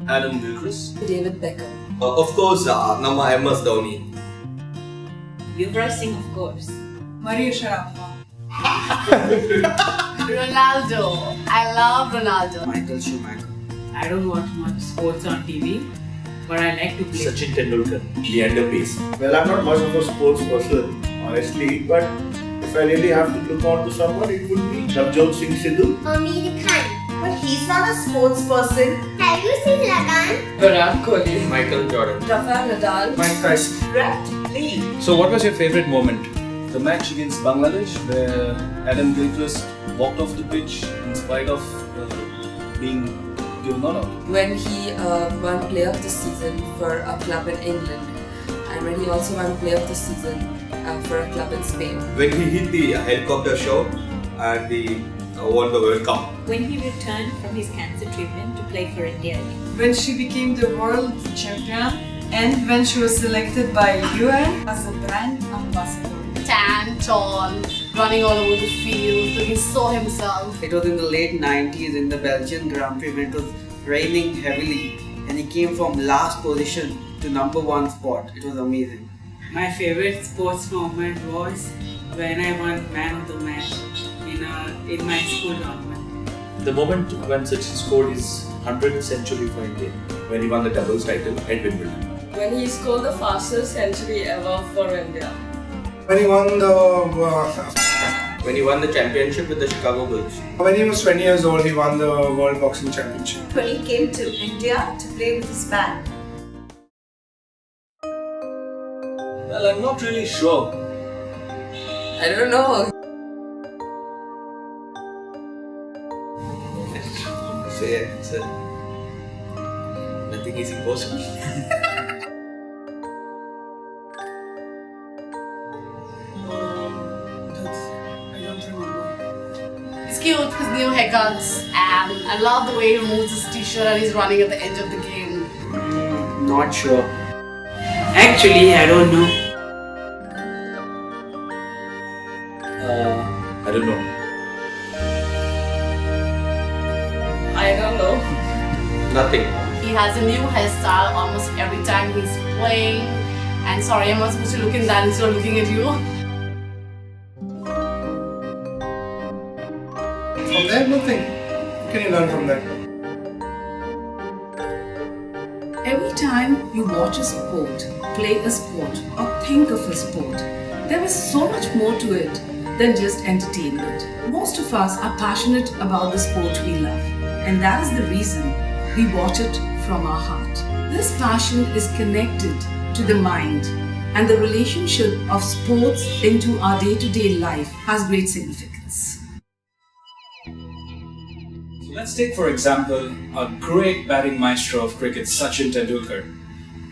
Adam Gilchrist. David Beckham. Of course, Nama MS Dhoni. Yuvraj Singh, of course. Maria Sharapova. Ronaldo. I love Ronaldo. Michael Schumacher. I don't watch much sports on TV, but I like to play. Sachin Tendulkar. Leander Pace. Well, I'm not much of a sports person, honestly, but if I really have to look on to someone, it would be Navjot Singh Sidhu. Amir Khan. But he's not a sports person. Have you seen Lagan? Virat Kohli. Michael Jordan. Rafael Nadal. Mike Tyson. Brett Lee. So what was your favorite moment? The match against Bangladesh where Adam Gilchrist walked off the pitch in spite of being given not out. When he won Player of the Season for a club in England, and when he also won Player of the Season for a club in Spain. When he hit the helicopter shot and he won the World Cup. When he returned from his cancer treatment to play for India. When she became the world champion and when she was selected by UN as a brand ambassador. Tan, tall, running all over the field, looking so himself. It was in the late 90s in the Belgian Grand Prix when it was raining heavily and he came from last position to number 1 spot. It was amazing. My favorite sports moment was when I won Man of the Match in my school tournament. The moment when Sachin scored his 100th century for India, when he won the doubles title at Wimbledon. When he scored the fastest century ever for India. When he won When he won the championship with the Chicago Bulls. when he was 20 years old, he won the World Boxing Championship. When he came to India to play with his band. Well, I'm not really sure. I don't know. Say answer. Nothing is impossible. I don't remember. It's cute, his new haircuts, and I love the way he removes his t-shirt and he's running at the edge of the game. Not sure. Actually, I don't know. I don't know. I don't know. Nothing. He has a new hairstyle almost every time he's playing. And sorry, I'm not supposed to look in that instead of looking at you. From there, nothing. What can you learn from that? Every time you watch a sport, play a sport, or think of a sport, there is so much more to it than just entertainment. Most of us are passionate about the sport we love, and that is the reason we watch it from our heart. This passion is connected to the mind, and the relationship of sports into our day-to-day life has great significance. So let's take for example a great batting maestro of cricket, Sachin Tendulkar.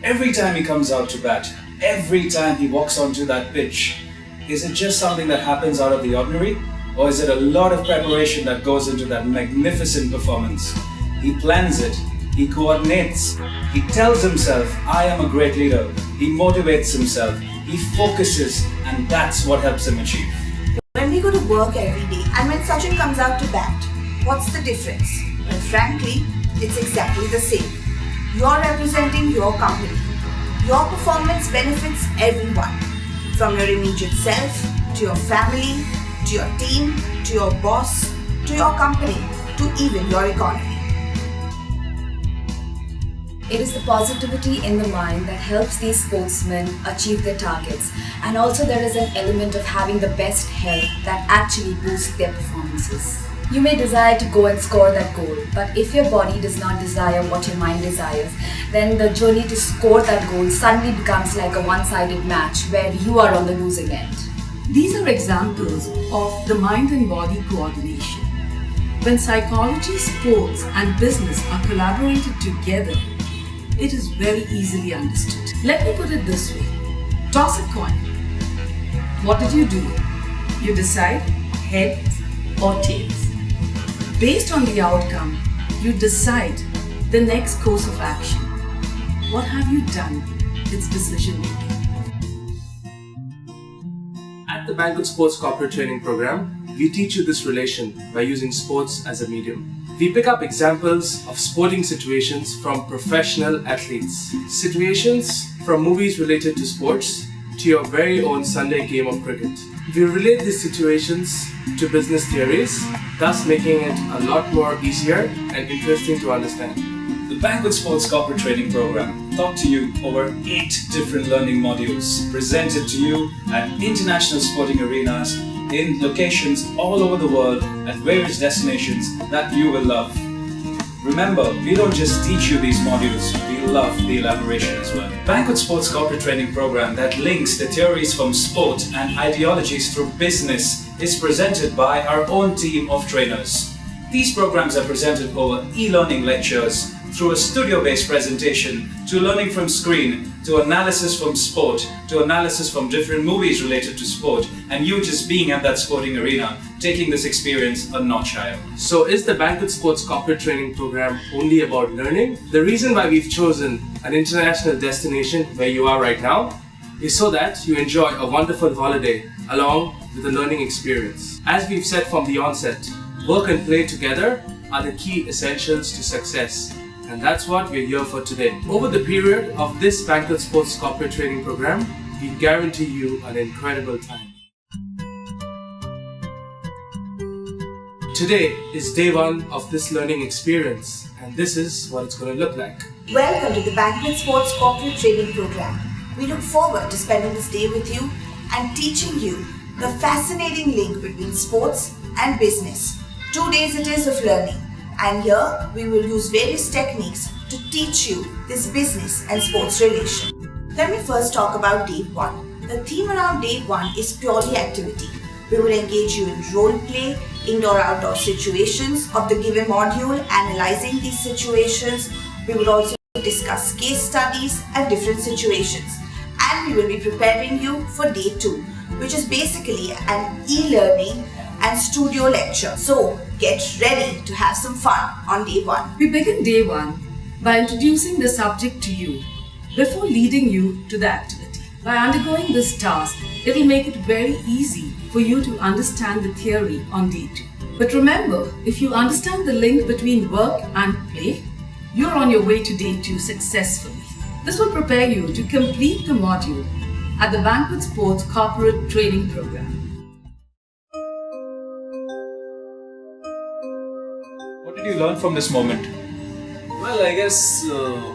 Every time he comes out to bat, every time he walks onto that pitch, is it just something that happens out of the ordinary? Or is it a lot of preparation that goes into that magnificent performance? He plans it, he coordinates, he tells himself, I am a great leader. He motivates himself, he focuses, and that's what helps him achieve. When we go to work every day and when Sachin comes out to bat, what's the difference? Well, frankly, it's exactly the same. You're representing your company. Your performance benefits everyone, from your immediate self, to your family, to your team, to your boss, to your company, to even your economy. It is the positivity in the mind that helps these sportsmen achieve their targets, and also there is an element of having the best health that actually boosts their performances. You may desire to go and score that goal, but if your body does not desire what your mind desires, then the journey to score that goal suddenly becomes like a one-sided match where you are on the losing end. These are examples of the mind and body coordination. When psychology, sports, and business are collaborated together, it is very easily understood. Let me put it this way. Toss a coin. What did you do? You decide heads or tails. Based on the outcome, you decide the next course of action. What have you done? It's decision making. At the BanquetSPORTS Corporate Training Program, we teach you this relation by using sports as a medium. we pick up examples of sporting situations from professional athletes, situations from movies related to sports to your very own Sunday game of cricket. We relate these situations to business theories, thus making it a lot more easier and interesting to understand. The Banquet Sports Corporate Training Program taught to you over 8 different learning modules, presented to you at international sporting arenas in locations all over the world at various destinations that you will love. Remember, we don't just teach you these modules, we love the elaboration as well. Banquet Sports Corporate Training Program that links the theories from sport and ideologies through business is presented by our own team of trainers. These programs are presented over e-learning lectures, through a studio-based presentation, to learning from screen, to analysis from sport, to analysis from different movies related to sport, and you just being at that sporting arena, taking this experience a notch higher. So is the Banquet Sports Corporate Training Program only about learning? The reason why we've chosen an international destination where you are right now is so that you enjoy a wonderful holiday along with the learning experience. As we've said from the onset, work and play together are the key essentials to success. And that's what we're here for today. Over the period of this Banquet Sports Corporate Training Program, we guarantee you an incredible time. Today is day 1 of this learning experience, and this is what it's going to look like. Welcome to the Banquet Sports Corporate Training Program. We look forward to spending this day with you and teaching you the fascinating link between sports and business. 2 days it is of learning. And here we will use various techniques to teach you this business and sports relation. Let me first talk about day 1. The theme around day 1 is purely activity. We will engage you in role play, indoor-outdoor situations of the given module, analyzing these situations. We will also discuss case studies and different situations. And we will be preparing you for day 2, which is basically an e-learning and studio lecture. So get ready to have some fun on day 1. We begin day 1 by introducing the subject to you before leading you to the activity. By undergoing this task, it will make it very easy for you to understand the theory on day 2. But remember, if you understand the link between work and play, you're on your way to day 2 successfully. This will prepare you to complete the module at the Banquet Sports Corporate Training Program. What did you learn from this moment? Well, I guess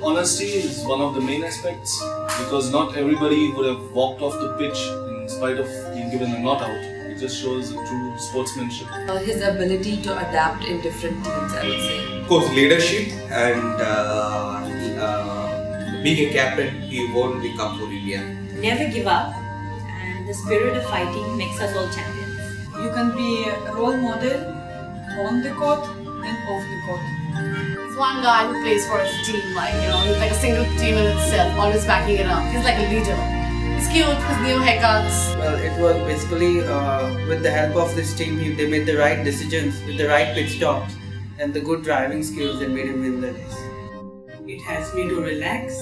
honesty is one of the main aspects, because not everybody would have walked off the pitch in spite of being given a not out. It just shows a true sportsmanship. His ability to adapt in different teams, I would say. Of course, leadership and being a captain, he won the Cup for India. Never give up, and the spirit of fighting makes us all champions. You can be a role model on the court and off the court. He's one guy who plays for his team, he's like a single team in itself, always backing it up. He's like a leader. He's cute, his new haircuts. Well, it was basically with the help of this team, they made the right decisions with the right pit stops and the good driving skills that made him win the race. It helps me to relax,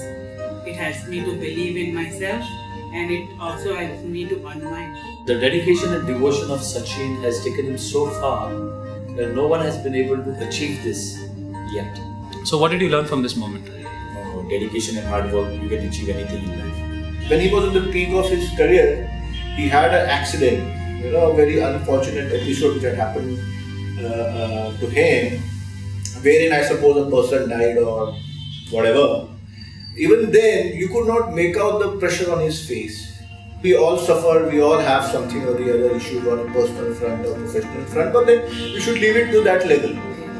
it helps me to believe in myself, and it also helps me to unwind. The dedication and devotion of Sachin has taken him so far that no one has been able to achieve this yet. So what did you learn from this moment? Dedication and hard work, you can achieve anything in life. When he was in the peak of his career, he had an accident, a very unfortunate episode which had happened to him, wherein I suppose a person died or whatever. Even then, you could not make out the pressure on his face. We all suffer, we all have something or the other issues on a personal front or professional front, but then you should leave it to that level.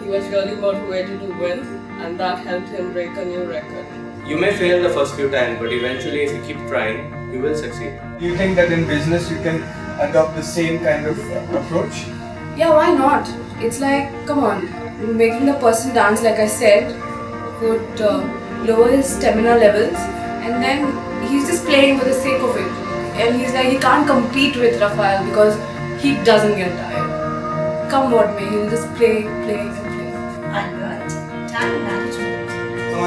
He was really motivated to win, and that helped him break a new record. You may fail the first few times, but eventually if you keep trying, you will succeed. Do you think that in business you can adopt the same kind of approach? Yeah, why not? It's like, come on, making the person dance, like I said, would lower his stamina levels, and then he's just playing for the sake of it. And he's like, he can't compete with Rafael because he doesn't get tired. Come what may, he'll just play. Alright, time management.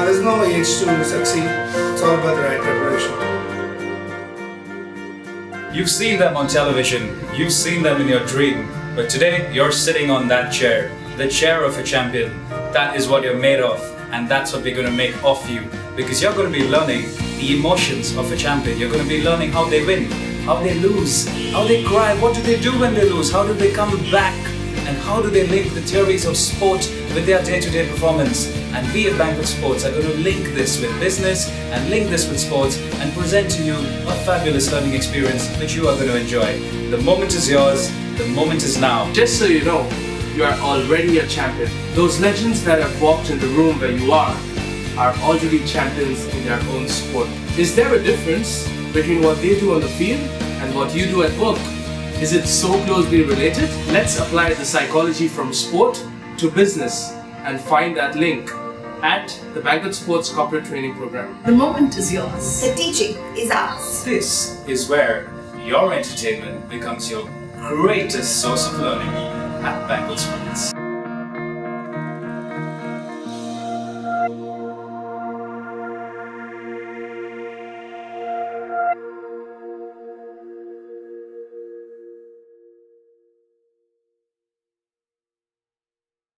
There's no age to succeed. It's all about the right preparation. You've seen them on television, you've seen them in your dream, but today you're sitting on that chair. the chair of a champion. That is what you're made of, and that's what we're going to make of you, because you're going to be learning the emotions of a champion. You're going to be learning how they win, how they lose, how they cry, what do they do when they lose, how do they come back, and how do they link the theories of sport with their day-to-day performance. And we at Banquet Sports are going to link this with business and link this with sports and present to you a fabulous learning experience which you are going to enjoy. The moment is yours, the moment is now. Just so you know, you are already a champion. Those legends that have walked in the room where you are already champions in their own sport. Is there a difference between what they do on the field and what you do at work? Is it so closely related? Let's apply the psychology from sport to business and find that link at the Banquet Sports Corporate Training Program. The moment is yours. The teaching is ours. This is where your entertainment becomes your greatest source of learning at Banquet Sports.